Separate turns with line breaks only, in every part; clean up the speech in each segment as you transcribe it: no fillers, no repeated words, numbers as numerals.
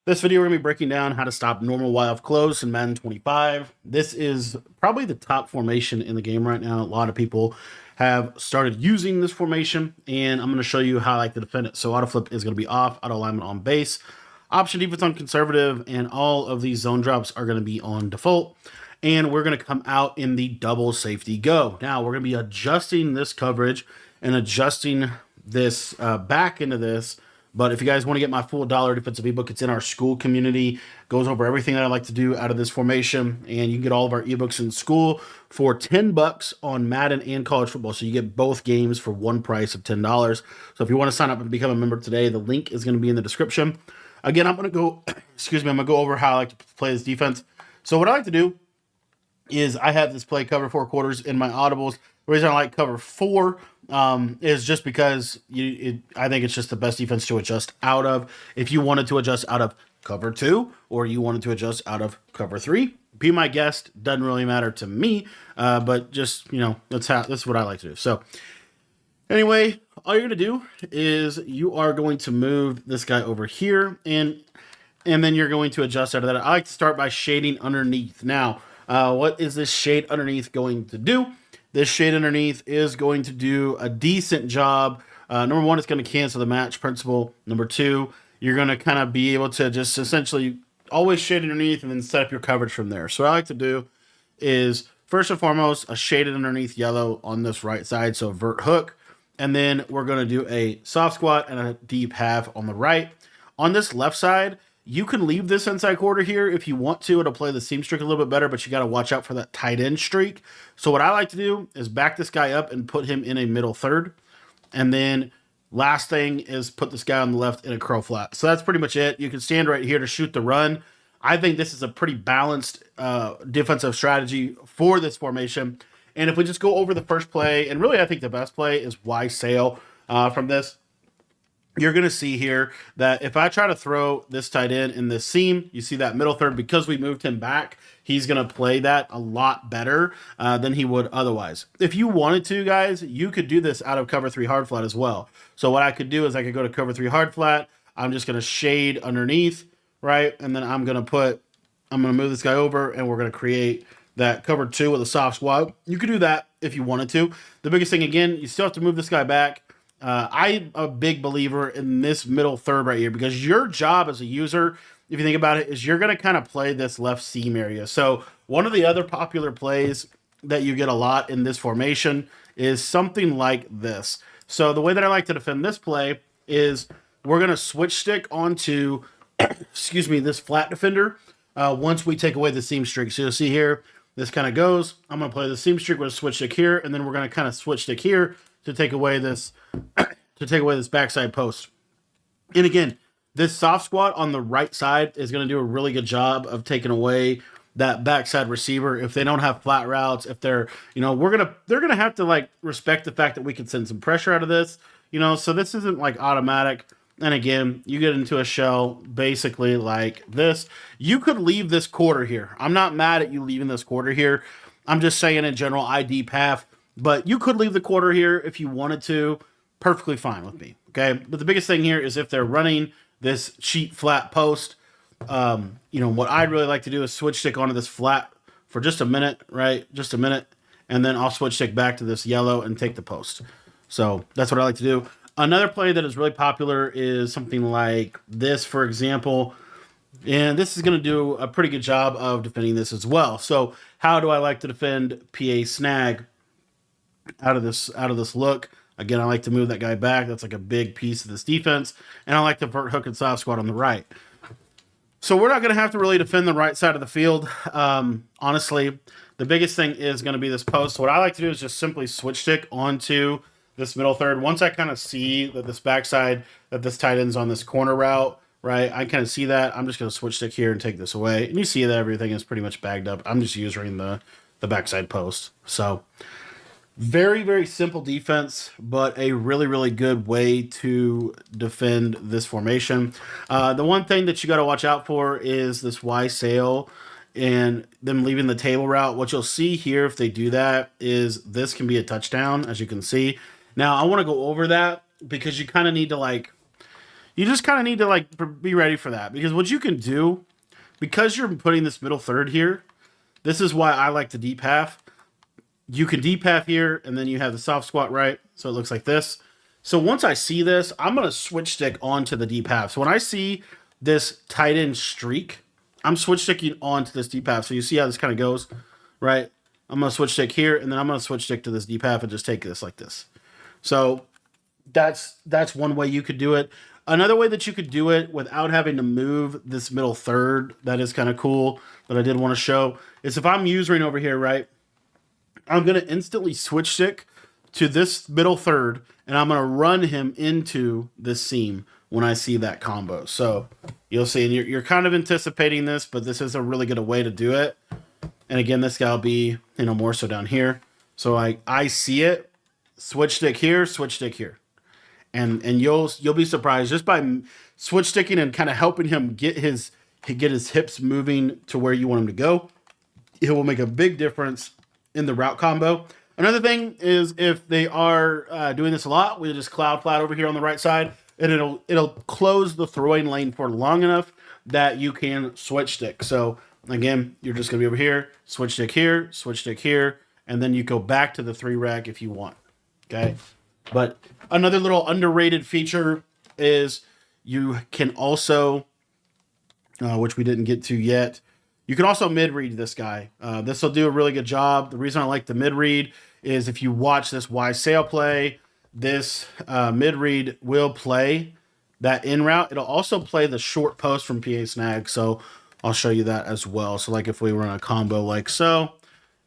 This video, we're going to be breaking down how to stop normal wide off close in Madden 25. This is probably the top formation in the game right now. A lot of people have started using this formation, and I'm going to show you how I like to defend it. So auto flip is going to be off, auto alignment on base, option defense on conservative, and all of these zone drops are going to be on default. And we're going to come out in the double safety go. Now we're going to be adjusting this coverage and adjusting this back into this. But if you guys want to get my full dollar defensive ebook, it's in our school community. Goes over everything that I like to do out of this formation, and you can get all of our ebooks in school for $10 on Madden and college football. So you get both games for one price of $10. So if you want to sign up and become a member today, the link is going to be in the description. Again, I'm going to go, excuse me, I'm going to go over how I like to play this defense. So what I like to do is I have this play cover 4 quarters in my audibles. The reason I like cover 4 is just because I think it's just the best defense to adjust out of. If you wanted to adjust out of cover 2 or you wanted to adjust out of cover 3, be my guest. Doesn't really matter to me, but just, that's what I like to do. So anyway, all you're going to do is you are going to move this guy over here, and then you're going to adjust out of that. I like to start by shading underneath. Now, what is this shade underneath going to do? This shade underneath is going to do a decent job. Number one, it's going to cancel the match principle. Number two, you're going to kind of be able to just essentially always shade underneath and then set up your coverage from there. So what I like to do is, first and foremost, a shaded underneath yellow on this right side, so vert hook. And then we're going to do a soft squat and a deep half on the right. On this left side, you can leave this inside quarter here if you want to. It'll play the seam streak a little bit better, but you got to watch out for that tight end streak. So what I like to do is back this guy up and put him in a middle third. And then last thing is put this guy on the left in a curl flat. So that's pretty much it. You can stand right here to shoot the run. I think this is a pretty balanced defensive strategy for this formation. And if we just go over the first play, and really I think the best play is Y sail from this. You're going to see here that if I try to throw this tight end in this seam, you see that middle third, because we moved him back, he's going to play that a lot better than he would otherwise. If you wanted to, guys, you could do this out of cover 3 hard flat as well. So what I could do is I could go to cover 3 hard flat. I'm just going to shade underneath, right? And then I'm going to move this guy over, and we're going to create that cover 2 with a soft squat. You could do that if you wanted to. The biggest thing, again, you still have to move this guy back. I'm a big believer in this middle third right here, because your job as a user, if you think about it, is you're going to kind of play this left seam area. So one of the other popular plays that you get a lot in this formation is something like this. So the way that I like to defend this play is we're going to switch stick onto, excuse me, this flat defender once we take away the seam streak. So you'll see here, this kind of goes. I'm going to play the seam streak with a switch stick here, and then we're going to kind of switch stick here to take away this backside post. And again, this soft squat on the right side is going to do a really good job of taking away that backside receiver. If they don't have flat routes, if they're, they're gonna have to like respect the fact that we can send some pressure out of this, so this isn't like automatic. And again, you get into a shell basically like this. You could leave this quarter here. I'm not mad at you leaving this quarter here. I'm just saying in general, ID path. But you could leave the quarter here if you wanted to. Perfectly fine with me, okay? But the biggest thing here is if they're running this cheap flat post, what I'd really like to do is switch stick onto this flat for just a minute, right? Just a minute. And then I'll switch stick back to this yellow and take the post. So that's what I like to do. Another play that is really popular is something like this, for example. And this is going to do a pretty good job of defending this as well. So how do I like to defend PA snag out of this look? Again, I like to move that guy back. That's like a big piece of this defense. And I like to vert hook and soft squat on the right. So we're not going to have to really defend the right side of the field. Honestly, the biggest thing is going to be this post. So what I like to do is just simply switch stick onto this middle third. Once I kind of see that this backside, that this tight end's on this corner route, right? I kind of see that. I'm just going to switch stick here and take this away. And you see that everything is pretty much bagged up. I'm just using the backside post. So very, very simple defense, but a really, really good way to defend this formation. The one thing that you got to watch out for is this Y sail and them leaving the table route. What you'll see here if they do that is this can be a touchdown, as you can see. Now, I want to go over that because you kind of need to you just kind of need to like be ready for that, because what you can do, because you're putting this middle third here, this is why I like the deep half. You can deep half here, and then you have the soft squat right, so it looks like this. So once I see this, I'm going to switch stick onto the deep half. So when I see this tight end streak, I'm switch sticking onto this deep half. So you see how this kind of goes, right? I'm going to switch stick here, and then I'm going to switch stick to this deep half and just take this like this. So that's one way you could do it. Another way that you could do it without having to move this middle third, that is kind of cool, that I did want to show, is if I'm using over here, right, I'm going to instantly switch stick to this middle third, and I'm going to run him into this seam when I see that combo. So you'll see, and you're kind of anticipating this, but this is a really good way to do it. And again, this guy will be, more so down here. So I see it, switch stick here, and you'll be surprised just by switch sticking and kind of helping him get his hips moving to where you want him to go. It will make a big difference in the route combo. Another thing is, if they are doing this a lot, we'll just cloud flat over here on the right side, and it'll close the throwing lane for long enough that you can switch stick. So again, you're just gonna be over here, switch stick here, and then you go back to the 3 rec if you want. Okay. But another little underrated feature is you can also, which we didn't get to yet, you can also mid-read this guy. This will do a really good job. The reason I like the mid-read is if you watch this Y sail play, this mid-read will play that in route. It'll also play the short post from PA snag. So I'll show you that as well. So like if we run a combo like so,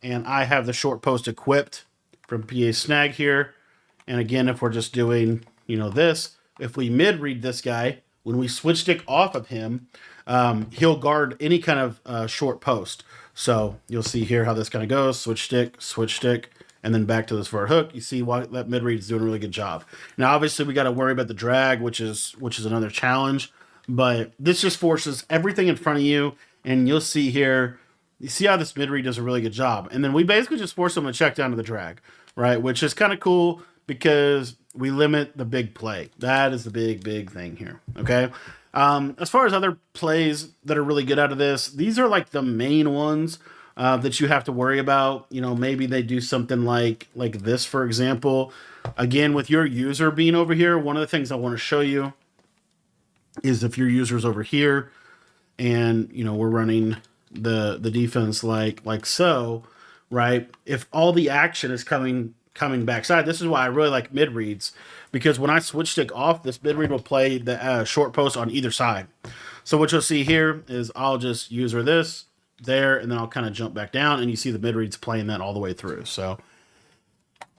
and I have the short post equipped from PA snag here. And again, if we're just doing, this, if we mid-read this guy, when we switch stick off of him, he'll guard any kind of short post. So you'll see here how this kind of goes. Switch stick, and then back to this vert hook. You see why that mid-read is doing a really good job. Now, obviously, we got to worry about the drag, which is another challenge. But this just forces everything in front of you, and you'll see here, you see how this mid-read does a really good job. And then we basically just force them to check down to the drag, right? Which is kind of cool because we limit the big play. That is the big thing here, okay? As far as other plays that are really good out of this, these are like the main ones that you have to worry about. Maybe they do something like this, for example. Again, with your user being over here, one of the things I want to show you is if your user's over here and, we're running the defense like so, right? If all the action is coming backside, this is why I really like mid reads, because when I switch stick off, this mid read will play the short post on either side. So what you'll see here is I'll just user this there, and then I'll kind of jump back down, and you see the mid reads playing that all the way through. So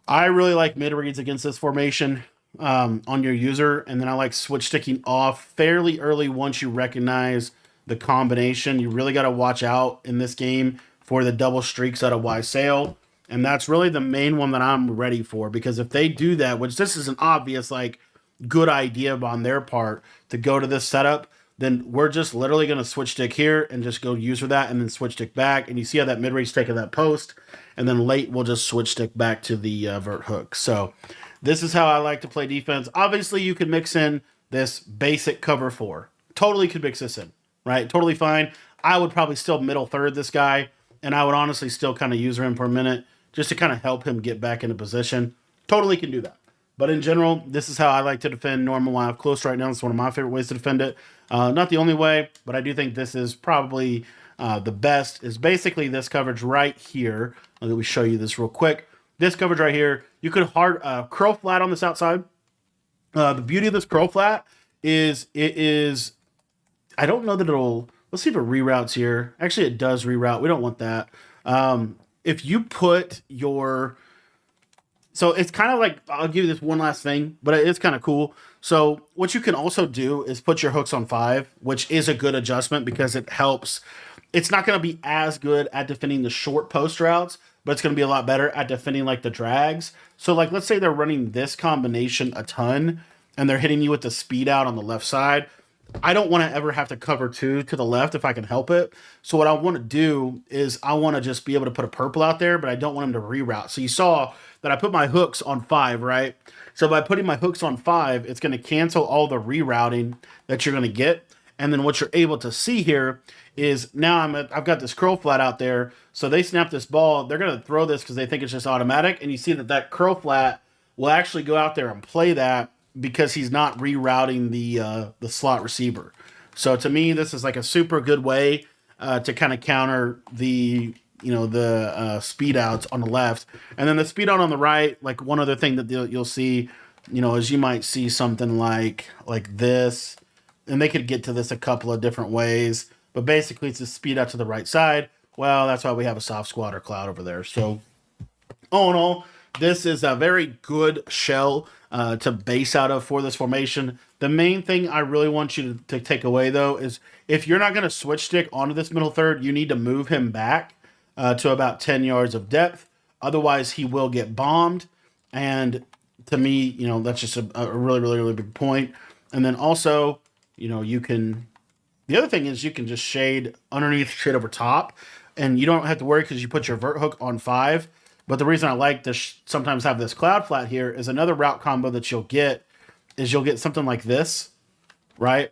I really like mid reads against this formation on your user, and then I like switch sticking off fairly early once you recognize the combination. You really got to watch out in this game for the double streaks out of Y sail. And that's really the main one that I'm ready for, because if they do that, which this is an obvious, good idea on their part to go to this setup, then we're just literally going to switch stick here and just go user that and then switch stick back. And you see how that mid-range taking that post, and then late we'll just switch stick back to the vert hook. So this is how I like to play defense. Obviously, you could mix in this basic cover 4. Totally could mix this in, right? Totally fine. I would probably still middle third this guy, and I would honestly still kind of user him for a minute, just to kind of help him get back into position. Totally can do that. But in general, this is how I like to defend normal line up close right now. It's one of my favorite ways to defend it. Not the only way, but I do think this is probably the best, is basically this coverage right here. Let me show you this real quick. This coverage right here, you could hard curl flat on this outside. The beauty of this curl flat is I don't know that it'll, let's see if it reroutes here. Actually, it does reroute. We don't want that. If you put your, so it's kind of like, I'll give you this one last thing, but it's kind of cool. So what you can also do is put your hooks on 5, which is a good adjustment because it helps. It's not going to be as good at defending the short post routes, but it's going to be a lot better at defending the drags. So let's say they're running this combination a ton and they're hitting you with the speed out on the left side. I don't want to ever have to cover two to the left if I can help it. So what I want to do is I want to just be able to put a purple out there, but I don't want him to reroute. So you saw that I put my hooks on 5, right? So by putting my hooks on 5, it's going to cancel all the rerouting that you're going to get. And then what you're able to see here is now I've got this curl flat out there. So they snap this ball. They're going to throw this because they think it's just automatic. And you see that that curl flat will actually go out there and play that because he's not rerouting the slot receiver. So to me, this is like a super good way to kind of counter the speed outs on the left, and then the speed out on the right. Like one other thing that you'll see, is you might see something like this, and they could get to this a couple of different ways, but basically it's a speed out to the right side. Well, that's why we have a soft squatter cloud over there. So all in all, this is a very good shell to base out of for this formation. The main thing I really want you to take away, though, is if you're not going to switch stick onto this middle third, you need to move him back to about 10 yards of depth. Otherwise, he will get bombed. And to me, that's just a really, really, really big point. And then also, you can... The other thing is you can just shade underneath, shade over top, and you don't have to worry because you put your vert hook on 5. But the reason I like to sometimes have this cloud flat here is another route combo that you'll get something like this, right?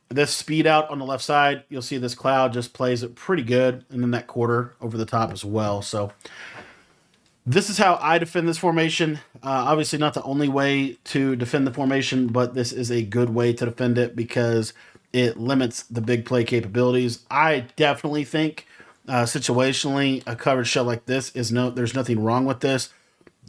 This speed out on the left side, you'll see this cloud just plays it pretty good, and then that quarter over the top as well. So this is how I defend this formation. Obviously not the only way to defend the formation, but this is a good way to defend it because it limits the big play capabilities. I definitely think situationally a coverage shell like this there's nothing wrong with this.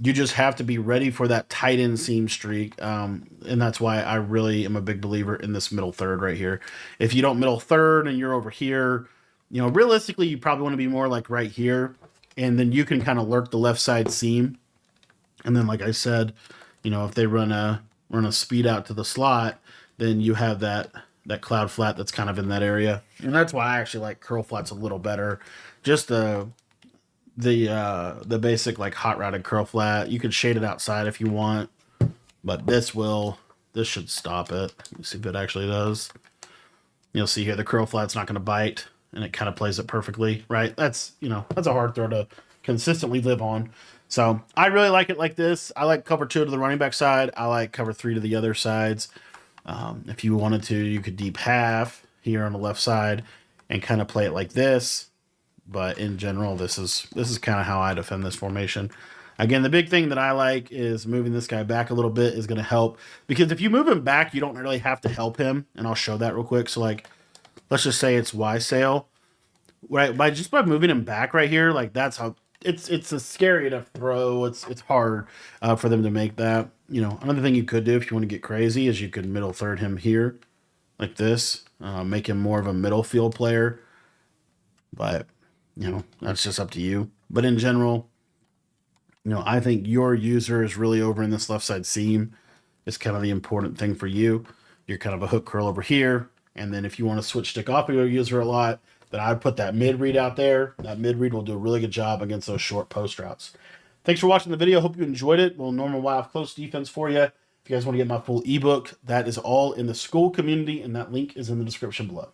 You just have to be ready for that tight end seam streak, and that's why I really am a big believer in this middle third right here. If you don't middle third and you're over here, realistically you probably want to be more like right here, and then you can kind of lurk the left side seam. And then, like I said, if they run a speed out to the slot, then you have that cloud flat that's kind of in that area. And that's why I actually like curl flats a little better. Just the basic like hot routed curl flat. You could shade it outside if you want, but this should stop it. Let's see if it actually does. You'll see here the curl flat's not going to bite, and it kind of plays it perfectly, right? That's a hard throw to consistently live on. So I really like it like this. I like cover 2 to the running back side. I like cover 3 to the other sides. If you wanted to, you could deep half here on the left side and kind of play it like this. But in general, this is kind of how I defend this formation. Again, the big thing that I like is moving this guy back a little bit is going to help, because if you move him back, you don't really have to help him. And I'll show that real quick. So like, let's just say it's Y sail, right? By moving him back right here, like that's how it's a scary enough throw. It's hard for them to make that. Another thing you could do if you want to get crazy is you could middle third him here like this, make him more of a middle field player. But that's just up to you. But in general, I think your user is really over in this left side seam. It's kind of the important thing for you. You're kind of a hook curl over here. And then if you want to switch stick off of your user a lot, then I'd put that mid read out there. That mid read will do a really good job against those short post routes. Thanks for watching the video. Hope you enjoyed it. Well, normal wild close defense for you. If you guys want to get my full ebook, that is all in the school community, and that link is in the description below.